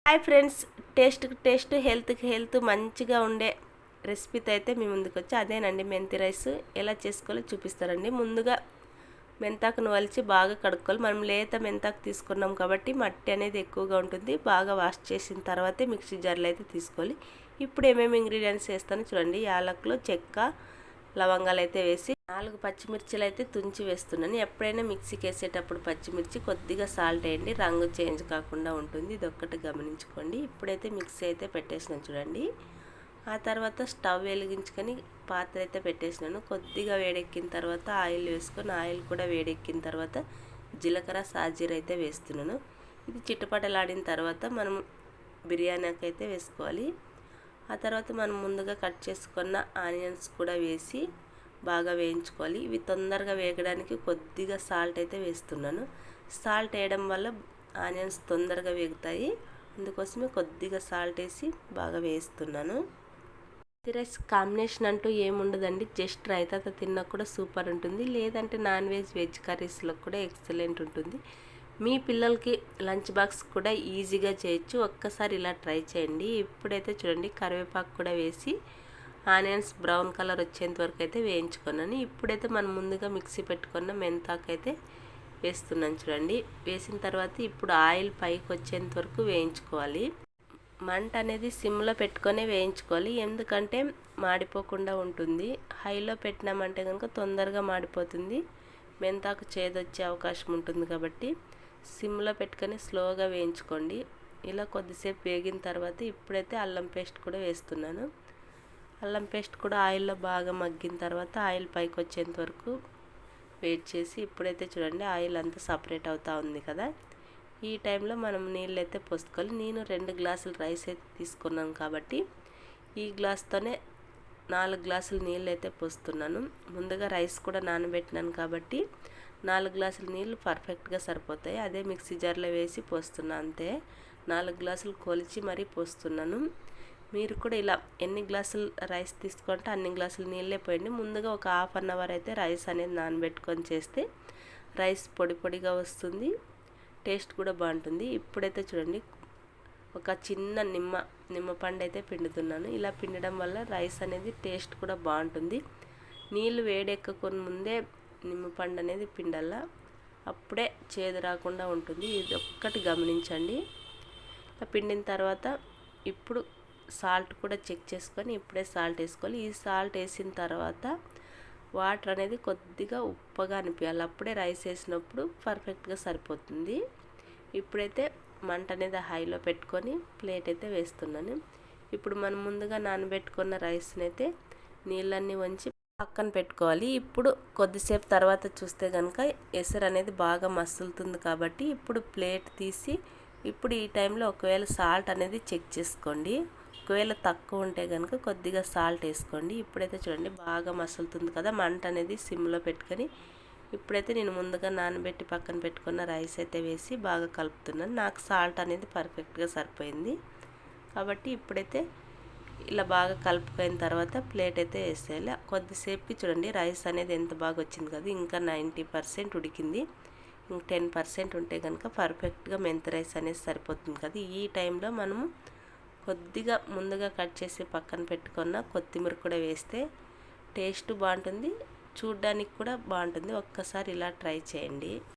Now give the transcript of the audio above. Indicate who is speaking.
Speaker 1: Hi friends, taste హెల్త్కి health మంచిగా ఉండే రెసిపీతో అయితే మీ ముందుకు వచ్చి అదేనండి మెంతి రైస్ ఎలా చేసుకోవాలో చూపిస్తారండి. ముందుగా మెంతాకును వలిచి బాగా కడుక్కోవాలి. మనం లేత మెంతాకు తీసుకున్నాం కాబట్టి మట్టి అనేది ఎక్కువగా ఉంటుంది. బాగా వాష్ చేసిన తర్వాతే మిక్సీ జార్లో అయితే తీసుకోవాలి. ఇప్పుడు ఏమేమి ఇంగ్రీడియంట్స్ వేస్తానో చూడండి. యాలకులు, చెక్క, లవంగాలు అయితే వేసి 4 పచ్చిమిర్చిలు అయితే తుంచి వేస్తున్నాను. ఎప్పుడైనా మిక్సీకి వేసేటప్పుడు పచ్చిమిర్చి కొద్దిగా సాల్ట్ వేయండి, రంగు చేంజ్ కాకుండా ఉంటుంది. ఇది ఒక్కటి గమనించుకోండి. ఇప్పుడైతే మిక్సీ అయితే పెట్టేసినాను చూడండి. ఆ తర్వాత స్టవ్ వెలిగించుకొని పాత్ర అయితే పెట్టేసినాను. కొద్దిగా వేడెక్కిన తర్వాత ఆయిల్ వేసుకొని ఆయిల్ కూడా వేడెక్కిన తర్వాత జీలకర్ర, సాజీర అయితే వేస్తున్నాను. ఇది చిటపటలాడిన తర్వాత మనం బిర్యానీకి అయితే వేసుకోవాలి. ఆ తర్వాత మనం ముందుగా కట్ చేసుకున్న ఆనియన్స్ కూడా వేసి బాగా వేయించుకోవాలి. ఇవి తొందరగా వేగడానికి కొద్దిగా సాల్ట్ అయితే వేస్తున్నాను. సాల్ట్ వేయడం వల్ల ఆనియన్స్ తొందరగా వేగుతాయి. అందుకోసమే కొద్దిగా సాల్ట్ వేసి బాగా వేస్తున్నాను. మెంతి రైస్ కాంబినేషన్ అంటూ ఏముండదండి. జస్ట్ రైతాతో తిన్నా కూడా సూపర్ ఉంటుంది. లేదంటే నాన్ వెజ్ కర్రీస్లో కూడా ఎక్సలెంట్ ఉంటుంది. మీ పిల్లలకి లంచ్ బాక్స్ కూడా ఈజీగా చేయొచ్చు. ఒక్కసారి ఇలా ట్రై చేయండి. ఇప్పుడైతే చూడండి కరివేపాకు కూడా వేసి ఆనియన్స్ బ్రౌన్ కలర్ వచ్చేంత వరకు అయితే వేయించుకున్నాను. ఇప్పుడైతే మనం ముందుగా మిక్సీ పెట్టుకున్న మెంతాకు అయితే వేస్తున్నాను చూడండి. వేసిన తర్వాత ఇప్పుడు ఆయిల్ పైకి వచ్చేంత వరకు వేయించుకోవాలి. మంట అనేది సిమ్లో పెట్టుకొని వేయించుకోవాలి. ఎందుకంటే మాడిపోకుండా ఉంటుంది. హైలో పెట్టినామంటే కనుక తొందరగా మాడిపోతుంది. మెంతాకు చేదొచ్చే అవకాశం ఉంటుంది కాబట్టి సిమ్లో పెట్టుకొని స్లోగా వేయించుకోండి. ఇలా కొద్దిసేపు వేగిన తర్వాత ఇప్పుడైతే అల్లం పేస్ట్ కూడా వేస్తున్నాను. అల్లం పేస్ట్ కూడా ఆయిల్లో బాగా మగ్గిన తర్వాత ఆయిల్ పైకి వచ్చేంత వరకు వెయిట్ చేసి ఇప్పుడైతే చూడండి ఆయిల్ అంతా సపరేట్ అవుతూ ఉంది కదా. ఈ టైంలో మనం నీళ్ళు అయితే పోసుకోవాలి. నేను 2 గ్లాసులు రైస్ అయితే తీసుకున్నాను కాబట్టి ఈ గ్లాస్తోనే 4 గ్లాసులు నీళ్ళు అయితే పోస్తున్నాను. ముందుగా రైస్ కూడా నానబెట్టినాను కాబట్టి 4 గ్లాసుల నీళ్ళు పర్ఫెక్ట్గా సరిపోతాయి. అదే మిక్సీ జార్లో వేసి పోస్తున్నా అంతే. 4 గ్లాసులు కొలిచి మరీ పోస్తున్నాను. మీరు కూడా ఇలా ఎన్ని గ్లాసులు రైస్ తీసుకుంటే అన్ని గ్లాసులు నీళ్ళే పోయండి. ముందుగా ఒక హాఫ్ అన్ అవర్ అయితే రైస్ అనేది నానబెట్టుకొని చేస్తే రైస్ పొడి పొడిగా వస్తుంది, టేస్ట్ కూడా బాగుంటుంది. ఇప్పుడైతే చూడండి ఒక చిన్న నిమ్మపండు అయితే పిండుతున్నాను. ఇలా పిండడం వల్ల రైస్ అనేది టేస్ట్ కూడా బాగుంటుంది. నీళ్ళు వేడెక్కకొని ముందే నిమ్మపండు అనేది పిండాల, అప్పుడే చేదు రాకుండా ఉంటుంది. ఇది ఒక్కటి గమనించండి. పిండిన తర్వాత ఇప్పుడు సాల్ట్ కూడా చెక్ చేసుకొని ఇప్పుడే సాల్ట్ వేసుకోవాలి. ఈ సాల్ట్ వేసిన తర్వాత వాటర్ అనేది కొద్దిగా ఉప్పగా అనిపించాలి. అప్పుడే రైస్ వేసినప్పుడు పర్ఫెక్ట్గా సరిపోతుంది. ఇప్పుడైతే మంట అనేది హైలో పెట్టుకొని ప్లేట్ అయితే వేస్తున్నాను. ఇప్పుడు మనం ముందుగా నానబెట్టుకున్న రైస్ని అయితే నీళ్ళన్నీ వంచి పక్కన పెట్టుకోవాలి. ఇప్పుడు కొద్దిసేపు తర్వాత చూస్తే కనుక ఎసరు అనేది బాగా మసులుతుంది కాబట్టి ఇప్పుడు ప్లేట్ తీసి ఇప్పుడు ఈ టైంలో ఒకవేళ సాల్ట్ అనేది చెక్ చేసుకోండి. ఒకవేళ తక్కువ ఉంటే కనుక కొద్దిగా సాల్ట్ వేసుకోండి. ఇప్పుడైతే చూడండి బాగా మసులుతుంది కదా. మంట అనేది సిమ్లో పెట్టుకొని ఇప్పుడైతే నేను ముందుగా నానబెట్టి పక్కన పెట్టుకున్న రైస్ అయితే వేసి బాగా కలుపుతున్నాను. నాకు సాల్ట్ అనేది పర్ఫెక్ట్గా సరిపోయింది కాబట్టి ఇప్పుడైతే ఇలా బాగా కలుపుకున్న తర్వాత ప్లేట్ అయితే వేసేయాలి. కొద్దిసేపుకి చూడండి రైస్ అనేది ఎంత బాగా వచ్చింది కదా. ఇంకా 90% ఉడికింది. ఇంక 10% ఉంటే కనుక పర్ఫెక్ట్గా మెంతి రైస్ అనేది సరిపోతుంది కదా. ఈ టైంలో మనము కొద్దిగా ముందుగా కట్ చేసి పక్కన పెట్టుకున్న కొత్తిమీర కూడా వేస్తే టేస్ట్ బాగుంటుంది, చూడ్డానికి కూడా బాగుంటుంది. ఒక్కసారి ఇలా ట్రై చేయండి.